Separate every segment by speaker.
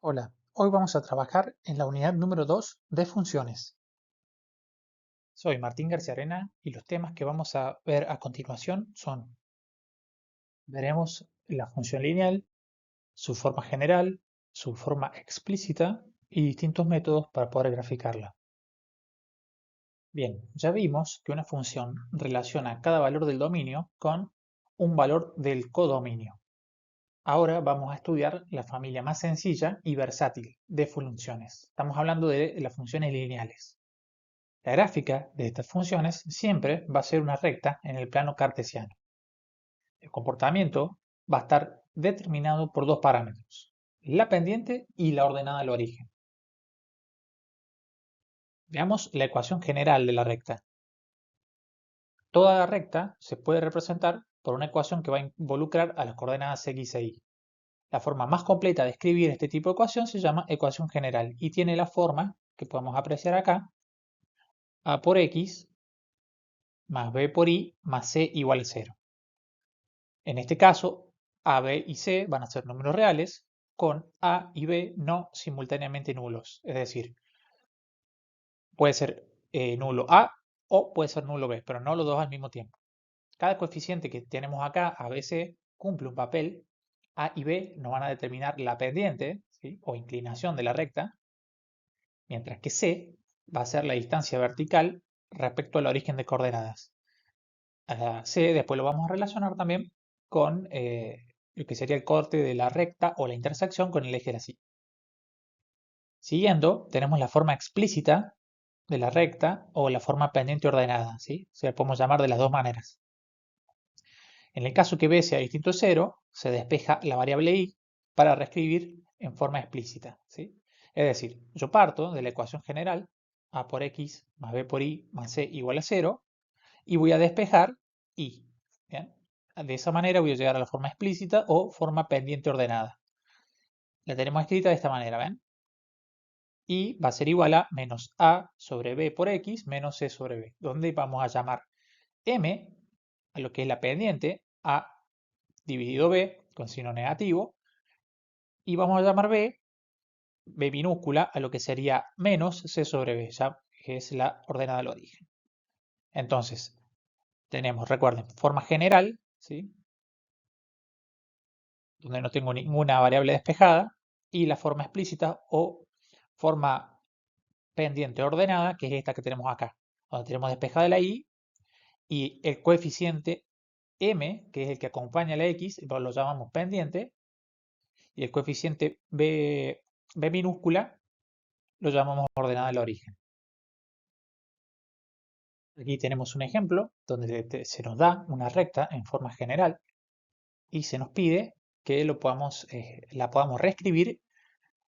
Speaker 1: Hola, hoy vamos a trabajar en la unidad número 2 de funciones. Soy Martín García Arena y los temas que vamos a ver a continuación son: veremos la función lineal, su forma general, su forma explícita y distintos métodos para poder graficarla. Bien, ya vimos que una función relaciona cada valor del dominio con un valor del codominio. Ahora vamos a estudiar la familia más sencilla y versátil de funciones. Estamos hablando de las funciones lineales. La gráfica de estas funciones siempre va a ser una recta en el plano cartesiano. El comportamiento va a estar determinado por dos parámetros: la pendiente y la ordenada al origen. Veamos la ecuación general de la recta. Toda la recta se puede representar por una ecuación que va a involucrar a las coordenadas x e y. La forma más completa de escribir este tipo de ecuación se llama ecuación general y tiene la forma que podemos apreciar acá: a por x más b por y más c igual a 0. En este caso, a, b y c van a ser números reales con a y b no simultáneamente nulos. Es decir, puede ser nulo a o puede ser nulo b, pero no los dos al mismo tiempo. Cada coeficiente que tenemos acá, a, b, c, cumple un papel. A y b nos van a determinar la pendiente, ¿sí?, o inclinación de la recta, mientras que c va a ser la distancia vertical respecto al origen de coordenadas. C después lo vamos a relacionar también con lo que sería el corte de la recta o la intersección con el eje de la silla. Siguiendo, tenemos la forma explícita de la recta o la forma pendiente ordenada, ¿sí? Se la podemos llamar de las dos maneras. En el caso que b sea distinto de 0, se despeja la variable y para reescribir en forma explícita, ¿sí? Es decir, yo parto de la ecuación general, a por x más b por y más c igual a 0, y voy a despejar y. ¿Bien? De esa manera voy a llegar a la forma explícita o forma pendiente ordenada. La tenemos escrita de esta manera, ¿ven? Y va a ser igual a menos a sobre b por x menos c sobre b, donde vamos a llamar m a lo que es la pendiente, a dividido b con signo negativo, y vamos a llamar b minúscula, a lo que sería menos c sobre b, ya que es la ordenada al origen. Entonces, tenemos, recuerden, forma general, ¿sí?, donde no tengo ninguna variable despejada, y la forma explícita o forma pendiente ordenada, que es esta que tenemos acá, donde tenemos despejada la y el coeficiente m, que es el que acompaña a la x, lo llamamos pendiente, y el coeficiente b minúscula lo llamamos ordenada al origen. Aquí tenemos un ejemplo donde se nos da una recta en forma general y se nos pide que la podamos reescribir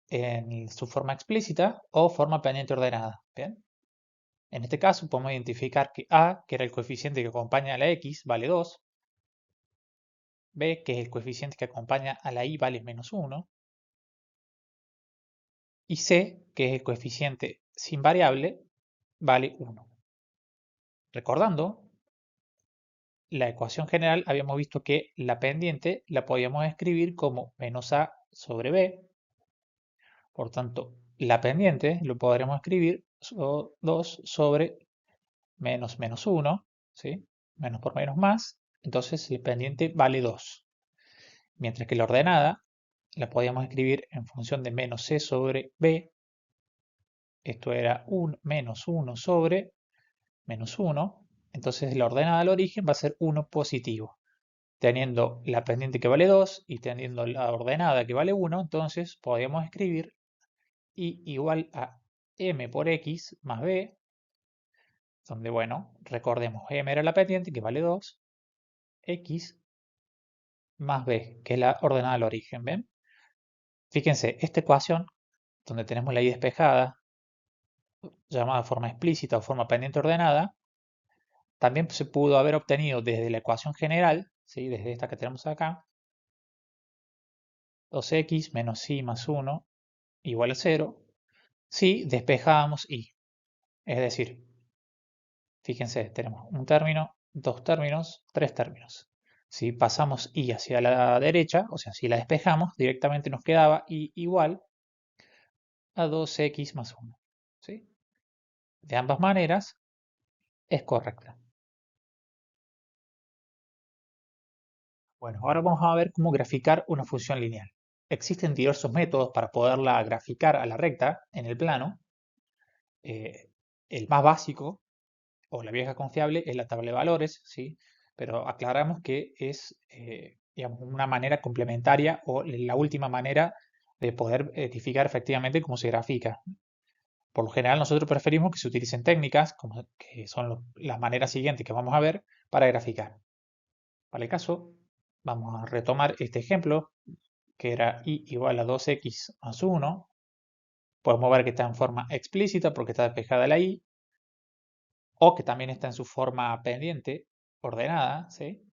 Speaker 1: en su forma explícita o forma pendiente ordenada. ¿Bien? En este caso podemos identificar que a, que era el coeficiente que acompaña a la x, vale 2. B, que es el coeficiente que acompaña a la y, vale menos 1. Y c, que es el coeficiente sin variable, vale 1. Recordando la ecuación general, habíamos visto que la pendiente la podíamos escribir como menos a sobre b. Por tanto, la pendiente lo podremos escribir 2 sobre menos 1, ¿sí? Menos por menos más. Entonces, el pendiente vale 2. Mientras que la ordenada la podíamos escribir en función de menos c sobre b. Esto era menos 1 sobre menos 1. Entonces, la ordenada al origen va a ser 1 positivo. Teniendo la pendiente que vale 2 y teniendo la ordenada que vale 1, entonces podemos escribir y igual a m por x más b, donde, bueno, recordemos, m era la pendiente que vale 2, x más b, que es la ordenada al origen, ¿ven? Fíjense, esta ecuación, donde tenemos la y despejada, llamada forma explícita o forma pendiente ordenada, también se pudo haber obtenido desde la ecuación general, ¿sí?, desde esta que tenemos acá, 2x menos y más 1 igual a 0, si despejamos y. Es decir, fíjense, tenemos un término, dos términos, tres términos. Si pasamos y hacia la derecha, o sea, si la despejamos, directamente nos quedaba y igual a 2x más 1. ¿Sí? De ambas maneras es correcta. Bueno, ahora vamos a ver cómo graficar una función lineal. Existen diversos métodos para poderla graficar a la recta en el plano. El más básico o la vieja confiable es la tabla de valores, ¿sí? Pero aclaramos que es digamos, una manera complementaria o la última manera de poder identificar efectivamente cómo se grafica. Por lo general nosotros preferimos que se utilicen técnicas, como que son las maneras siguientes que vamos a ver, para graficar. Para el caso, vamos a retomar este ejemplo, que era y igual a 2x más 1. Podemos ver que está en forma explícita porque está despejada la y, o que también está en su forma pendiente, ordenada, ¿sí?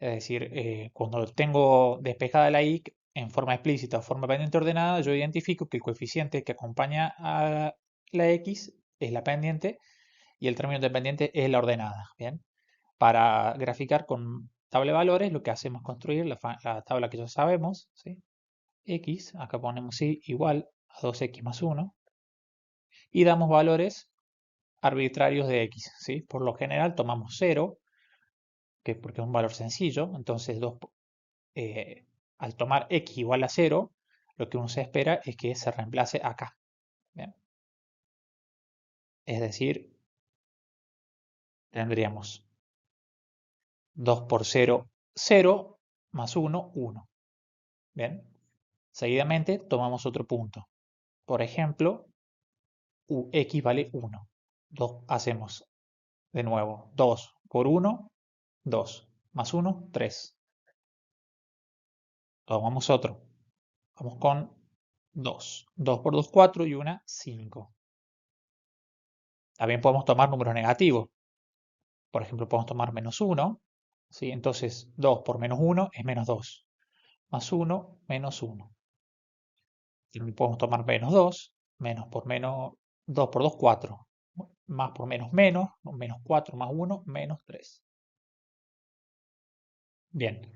Speaker 1: Es decir, cuando tengo despejada la y en forma explícita o forma pendiente ordenada, yo identifico que el coeficiente que acompaña a la x es la pendiente y el término dependiente es la ordenada. Bien, para graficar con tabla de valores, lo que hacemos es construir la tabla que ya sabemos, ¿sí? X, acá ponemos y igual a 2x más 1 y damos valores arbitrarios de x, ¿sí? Por lo general tomamos 0, que porque es un valor sencillo, entonces al tomar x igual a 0, lo que uno se espera es que se reemplace acá. ¿Bien? Es decir, tendríamos 2 por 0, 0, más 1, 1. ¿Bien? Seguidamente tomamos otro punto. Por ejemplo, x vale 1. Hacemos de nuevo 2 por 1, 2. Más 1, 3. Tomamos otro. Vamos con 2. 2 por 2, 4 y 1, 5. También podemos tomar números negativos. Por ejemplo, podemos tomar menos 1. ¿Sí? Entonces, 2 por menos 1 es menos 2. Más 1, menos 1. También podemos tomar menos 2. Menos por menos 2 por 2, 4. Más por menos menos. Menos 4 más 1, menos 3. Bien.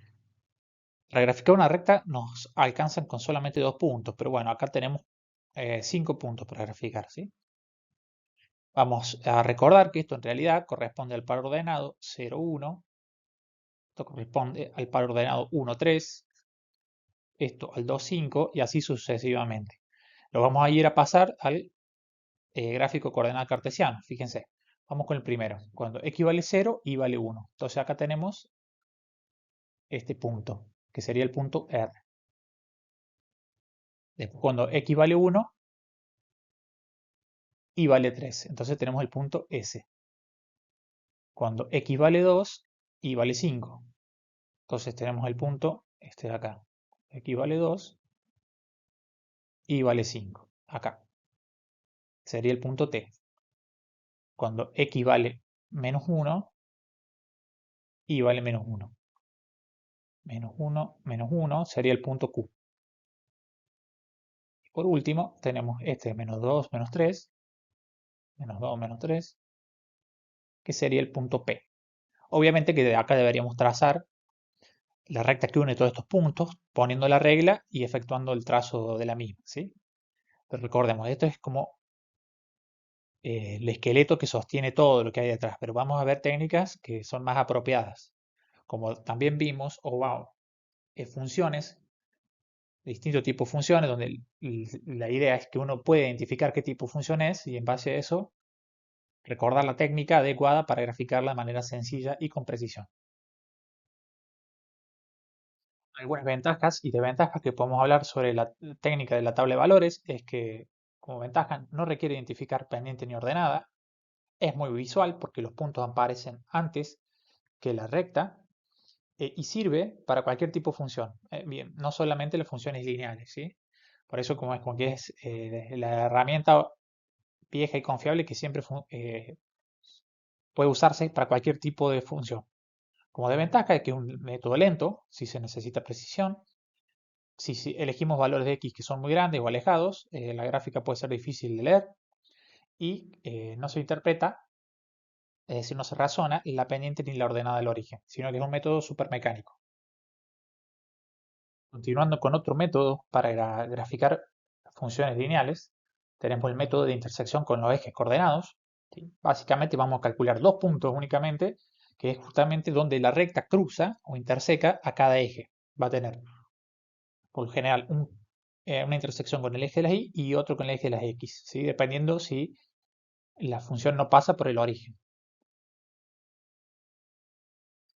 Speaker 1: Para graficar una recta nos alcanzan con solamente 2 puntos. Pero bueno, acá tenemos 5 puntos para graficar. ¿Sí? Vamos a recordar que esto en realidad corresponde al par ordenado 0, 1. Esto corresponde al par ordenado 1, 3. Esto al 2, 5 y así sucesivamente. Lo vamos a ir a pasar al gráfico coordenada cartesiano. Fíjense, vamos con el primero. Cuando x vale 0, y vale 1. Entonces acá tenemos este punto, que sería el punto R. Después cuando x vale 1, y vale 3. Entonces tenemos el punto S. Cuando x vale 2, y vale 5. Entonces tenemos el punto este de acá. X vale 2, y vale 5. Acá. Sería el punto T. Cuando x vale menos 1, y vale menos 1. Menos 1 sería el punto Q. Y por último tenemos este menos 2, menos 3. Menos 2, menos 3. Que sería el punto P. Obviamente que de acá deberíamos trazar la recta que une todos estos puntos, poniendo la regla y efectuando el trazo de la misma, ¿sí? Pero recordemos, esto es como el esqueleto que sostiene todo lo que hay detrás, pero vamos a ver técnicas que son más apropiadas. Como también vimos, funciones, distintos tipos de funciones, donde la idea es que uno puede identificar qué tipo de función es y en base a eso recordar la técnica adecuada para graficarla de manera sencilla y con precisión. Algunas ventajas y desventajas que podemos hablar sobre la técnica de la tabla de valores es que, como ventaja, no requiere identificar pendiente ni ordenada, es muy visual porque los puntos aparecen antes que la recta y sirve para cualquier tipo de función. Bien, no solamente las funciones lineales, ¿sí? Por eso como que es la herramienta vieja y confiable que siempre puede usarse para cualquier tipo de función. Como desventaja es que es un método lento, si se necesita precisión. Si elegimos valores de x que son muy grandes o alejados, la gráfica puede ser difícil de leer y no se interpreta, es decir, no se razona la pendiente ni la ordenada del origen, sino que es un método súper mecánico. Continuando con otro método para graficar funciones lineales, tenemos el método de intersección con los ejes coordenados. ¿Sí? Básicamente vamos a calcular dos puntos únicamente, que es justamente donde la recta cruza o interseca a cada eje. Va a tener, por lo general, una intersección con el eje de las y otro con el eje de las x, ¿sí? Dependiendo si la función no pasa por el origen.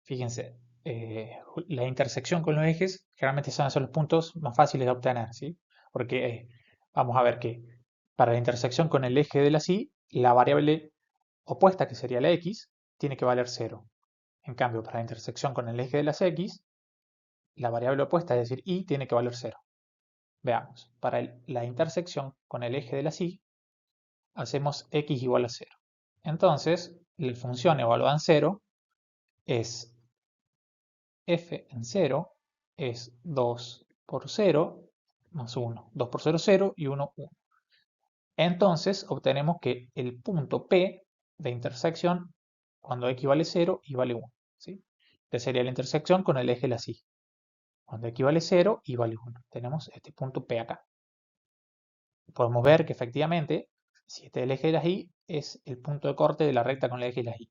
Speaker 1: Fíjense, la intersección con los ejes generalmente son los puntos más fáciles de obtener, ¿sí? Porque vamos a ver que para la intersección con el eje de la y, la variable opuesta, que sería la x, tiene que valer 0. En cambio, para la intersección con el eje de las x, la variable opuesta, es decir, y, tiene que valer 0. Veamos, para la intersección con el eje de la y, hacemos x igual a 0. Entonces, la función evaluada en 0 es f en 0 es 2 por 0 más 1. 2 por 0, 0 y 1, 1. Entonces obtenemos que el punto P de intersección, cuando x vale 0 y vale 1. ¿Sí? Que sería la intersección con el eje de la y. Cuando x vale 0 y vale 1. Tenemos este punto P acá. Podemos ver que efectivamente, si este es el eje de la y, es el punto de corte de la recta con el eje de la y.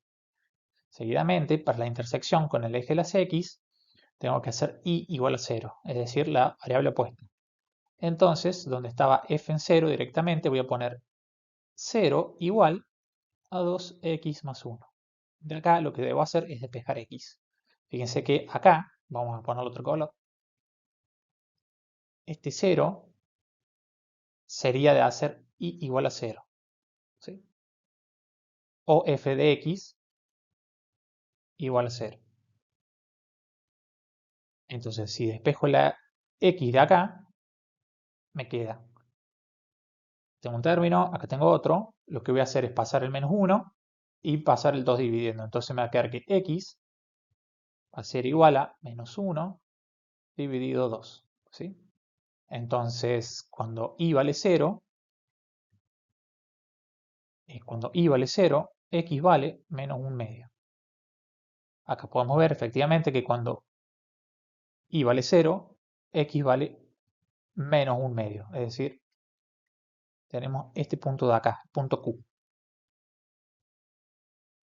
Speaker 1: Seguidamente, para la intersección con el eje de las x, tengo que hacer y igual a 0, es decir, la variable opuesta. Entonces, donde estaba f en 0 directamente, voy a poner 0 igual a 2x más 1. De acá lo que debo hacer es despejar x. Fíjense que acá, vamos a poner otro color, este 0 sería de hacer y igual a 0. ¿Sí? O f de x igual a 0. Entonces, si despejo la x de acá, me queda, tengo un término, acá tengo otro, lo que voy a hacer es pasar el menos 1 y pasar el 2 dividiendo. Entonces me va a quedar que x va a ser igual a menos 1 dividido 2. ¿Sí? Entonces, cuando i vale 0, x vale menos 1 medio. Acá podemos ver efectivamente que cuando i vale 0, x vale menos 1 medio. Es decir, tenemos este punto de acá, punto Q.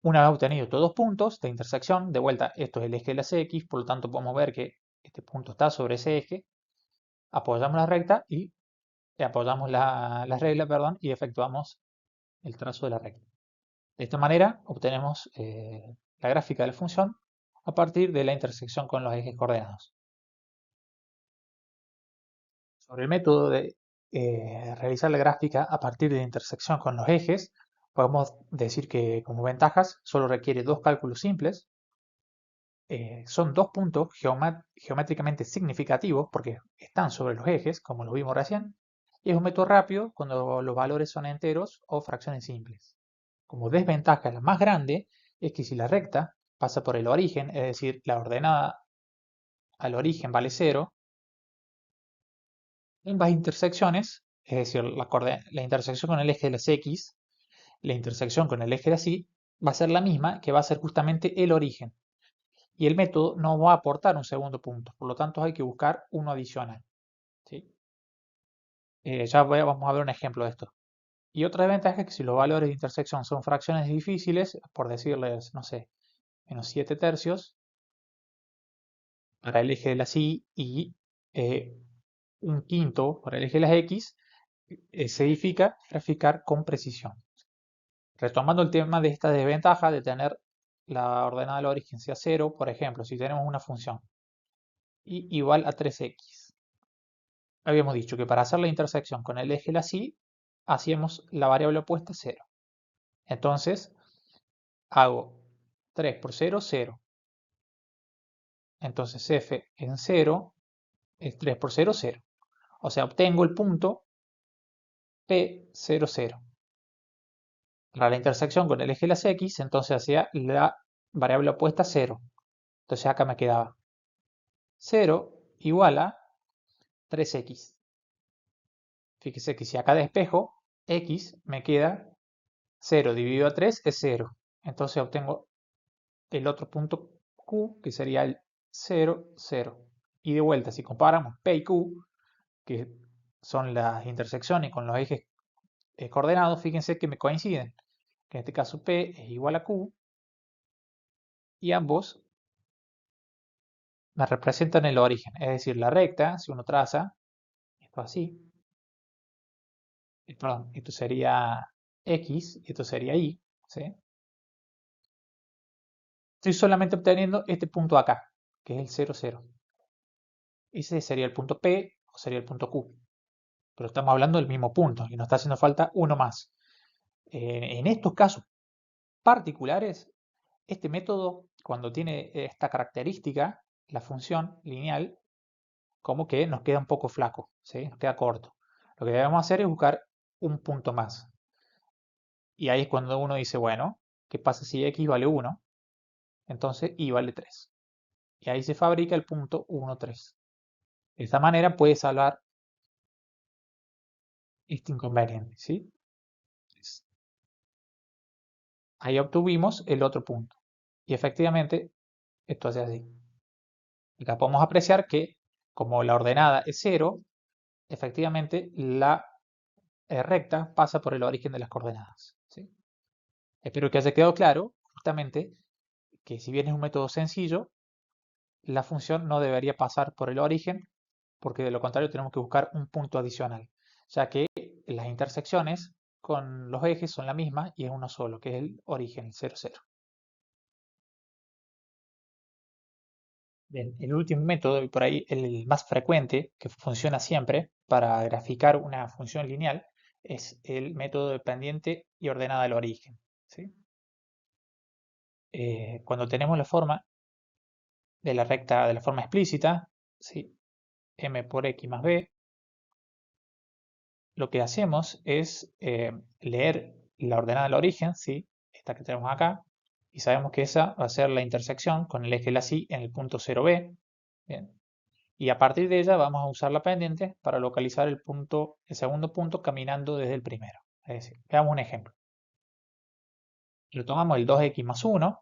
Speaker 1: Una vez obtenido estos dos puntos de intersección, de vuelta, esto es el eje de las x, por lo tanto podemos ver que este punto está sobre ese eje, apoyamos la recta y apoyamos la regla, perdón, y efectuamos el trazo de la recta. De esta manera obtenemos la gráfica de la función a partir de la intersección con los ejes coordenados. Sobre el método de realizar la gráfica a partir de la intersección con los ejes, podemos decir que como ventajas solo requiere dos cálculos simples. Son dos puntos geométricamente significativos porque están sobre los ejes, como lo vimos recién, y es un método rápido cuando los valores son enteros o fracciones simples. Como desventaja, la más grande, es que si la recta pasa por el origen, es decir, la ordenada al origen vale 0, ambas intersecciones, es decir, la intersección con el eje de las x, la intersección con el eje de las y, va a ser la misma, que va a ser justamente el origen. Y el método no va a aportar un segundo punto, por lo tanto hay que buscar uno adicional. ¿Sí? Vamos a ver un ejemplo de esto. Y otra desventaja es que si los valores de intersección son fracciones difíciles, por decirles, no sé, menos 7 tercios, para el eje de las y un quinto para el eje de las x, se edifica graficar con precisión. Retomando el tema de esta desventaja de tener la ordenada del origen sea 0, por ejemplo, si tenemos una función y igual a 3x. Habíamos dicho que para hacer la intersección con el eje de la y, hacíamos la variable opuesta 0. Entonces, hago 3 por 0, 0. Entonces f en 0 es 3 por 0, 0. O sea, obtengo el punto P0, 0. Para la intersección con el eje de las x, entonces hacía la variable opuesta 0. Entonces acá me quedaba 0 igual a 3x. Fíjese que si acá despejo x, me queda 0 dividido a 3 es 0. Entonces obtengo el otro punto Q, que sería el 0, 0. Y de vuelta, si comparamos P y Q, que son las intersecciones con los ejes coordenados, fíjense que me coinciden. Que en este caso P es igual a Q y ambos me representan el origen. Es decir, la recta, si uno traza, esto así, perdón, esto sería X y esto sería Y, ¿sí? Estoy solamente obteniendo este punto acá, que es el 0, 0. Ese sería el punto P o sería el punto Q. Pero estamos hablando del mismo punto y nos está haciendo falta uno más. En estos casos particulares, este método, cuando tiene esta característica, la función lineal, como que nos queda un poco flaco, ¿sí? Nos queda corto. Lo que debemos hacer es buscar un punto más. Y ahí es cuando uno dice, bueno, ¿qué pasa si x vale 1? Entonces y vale 3. Y ahí se fabrica el punto 1, 3. De esta manera puede salvar este inconveniente, ¿sí? Ahí obtuvimos el otro punto. Y efectivamente, esto hace así. Acá podemos apreciar que, como la ordenada es 0, efectivamente la recta pasa por el origen de las coordenadas, ¿sí? Espero que haya quedado claro, justamente, que si bien es un método sencillo, la función no debería pasar por el origen, porque de lo contrario tenemos que buscar un punto adicional, ya que las intersecciones con los ejes son la misma y es uno solo, que es el origen, el 0, 0. Bien, el último método, y por ahí el más frecuente, que funciona siempre para graficar una función lineal, es el método de pendiente y ordenada del origen, ¿sí? Cuando tenemos la forma de la recta de la forma explícita, ¿sí? M por X más B, lo que hacemos es leer la ordenada del origen, ¿sí? Esta que tenemos acá, y sabemos que esa va a ser la intersección con el eje de la Y en el punto 0B. Bien. Y a partir de ella vamos a usar la pendiente para localizar el segundo punto caminando desde el primero. Es decir, veamos un ejemplo. Lo tomamos el 2x más 1.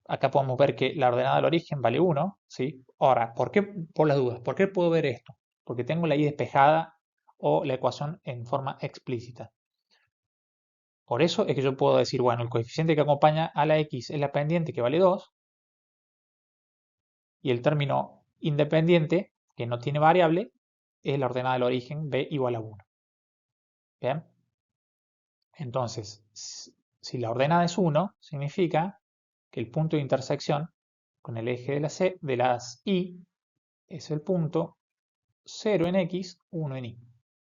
Speaker 1: Acá podemos ver que la ordenada del origen vale 1, ¿sí? Ahora, ¿por qué? Por las dudas, ¿por qué puedo ver esto? Porque tengo la y despejada o la ecuación en forma explícita. Por eso es que yo puedo decir, bueno, el coeficiente que acompaña a la x es la pendiente que vale 2 y el término independiente, que no tiene variable, es la ordenada del origen b igual a 1. ¿Bien? Entonces, si la ordenada es 1, significa que el punto de intersección con el eje de las y es el punto 0 en x, 1 en y.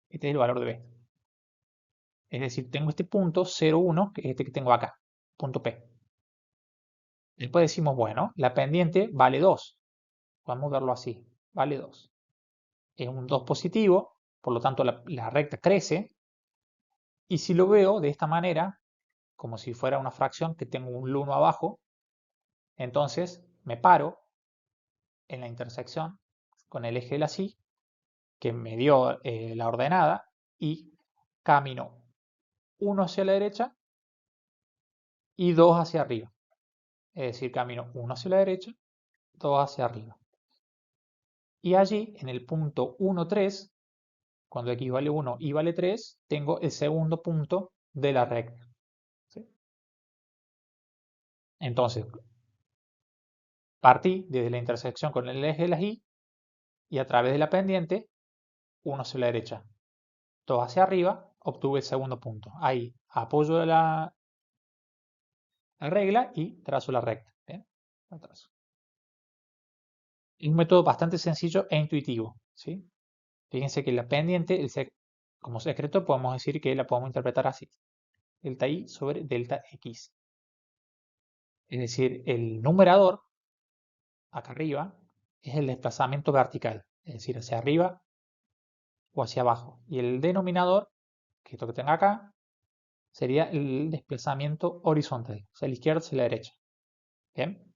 Speaker 1: Este es el valor de b. Es decir, tengo este punto 0, 1, que es este que tengo acá, punto P. Después decimos, bueno, la pendiente vale 2. Podemos verlo así, vale 2. Es un 2 positivo, por lo tanto la recta crece. Y si lo veo de esta manera, como si fuera una fracción que tengo un 1 abajo, entonces me paro en la intersección con el eje de la Y, que me dio la ordenada, y camino 1 hacia la derecha y 2 hacia arriba. Es decir, camino 1 hacia la derecha, 2 hacia arriba. Y allí, en el punto 1, 3, cuando x vale 1 y vale 3, tengo el segundo punto de la recta, ¿sí? Entonces, partí desde la intersección con el eje de las y a través de la pendiente, 1 hacia la derecha, 2 hacia arriba, obtuve el segundo punto. Ahí apoyo la regla y trazo la recta. ¿Bien? La trazo. Es un método bastante sencillo e intuitivo, ¿sí? Fíjense que la pendiente, como secreto, podemos decir que la podemos interpretar así. Delta y sobre delta x. Es decir, el numerador, acá arriba, es el desplazamiento vertical, es decir, hacia arriba o hacia abajo. Y el denominador, que esto que tengo acá, sería el desplazamiento horizontal, o sea, la izquierda hacia la derecha. ¿Bien?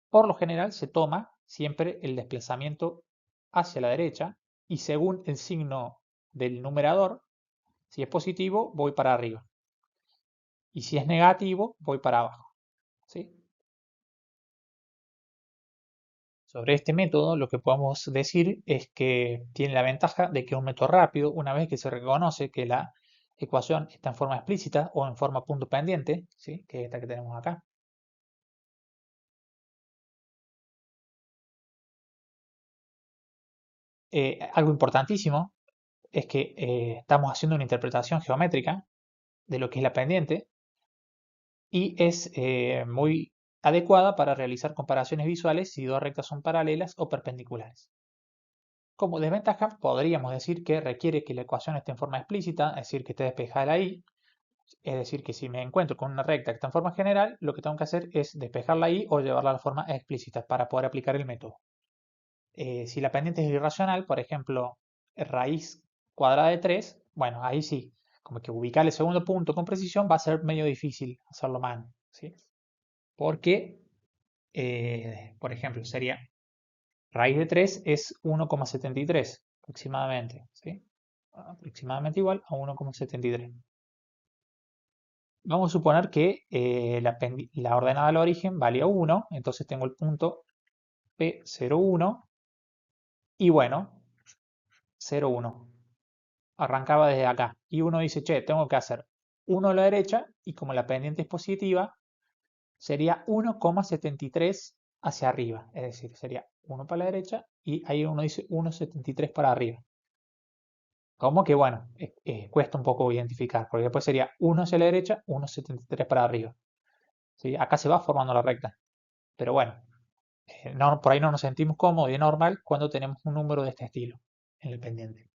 Speaker 1: Por lo general se toma siempre el desplazamiento hacia la derecha y según el signo del numerador, si es positivo, voy para arriba. Y si es negativo, voy para abajo. ¿Sí? Sobre este método, lo que podemos decir es que tiene la ventaja de que es un método rápido, una vez que se reconoce que la ecuación está en forma explícita o en forma punto pendiente, ¿sí? Que es esta que tenemos acá. Algo importantísimo es que estamos haciendo una interpretación geométrica de lo que es la pendiente y es muy adecuada para realizar comparaciones visuales si dos rectas son paralelas o perpendiculares. Como desventaja, podríamos decir que requiere que la ecuación esté en forma explícita, es decir, que esté despejada la y. Es decir, que si me encuentro con una recta que está en forma general, lo que tengo que hacer es despejar la y o llevarla a la forma explícita para poder aplicar el método. Si la pendiente es irracional, por ejemplo, raíz cuadrada de 3, bueno, ahí sí, como que ubicar el segundo punto con precisión va a ser medio difícil hacerlo a mano, ¿sí? Porque, por ejemplo, sería raíz de 3 es 1,73 aproximadamente, ¿sí? Aproximadamente igual a 1,73. Vamos a suponer que la ordenada del origen valía 1, entonces tengo el punto P01 y bueno, 0,1. Arrancaba desde acá y uno dice, che, tengo que hacer 1 a la derecha y como la pendiente es positiva, sería 1,73 hacia arriba, es decir, sería 1 para la derecha y ahí uno dice 1,73 para arriba. Como que bueno, cuesta un poco identificar, porque después sería 1 hacia la derecha, 1,73 para arriba. ¿Sí? Acá se va formando la recta, pero bueno, no, por ahí no nos sentimos cómodos y es normal cuando tenemos un número de este estilo en el pendiente.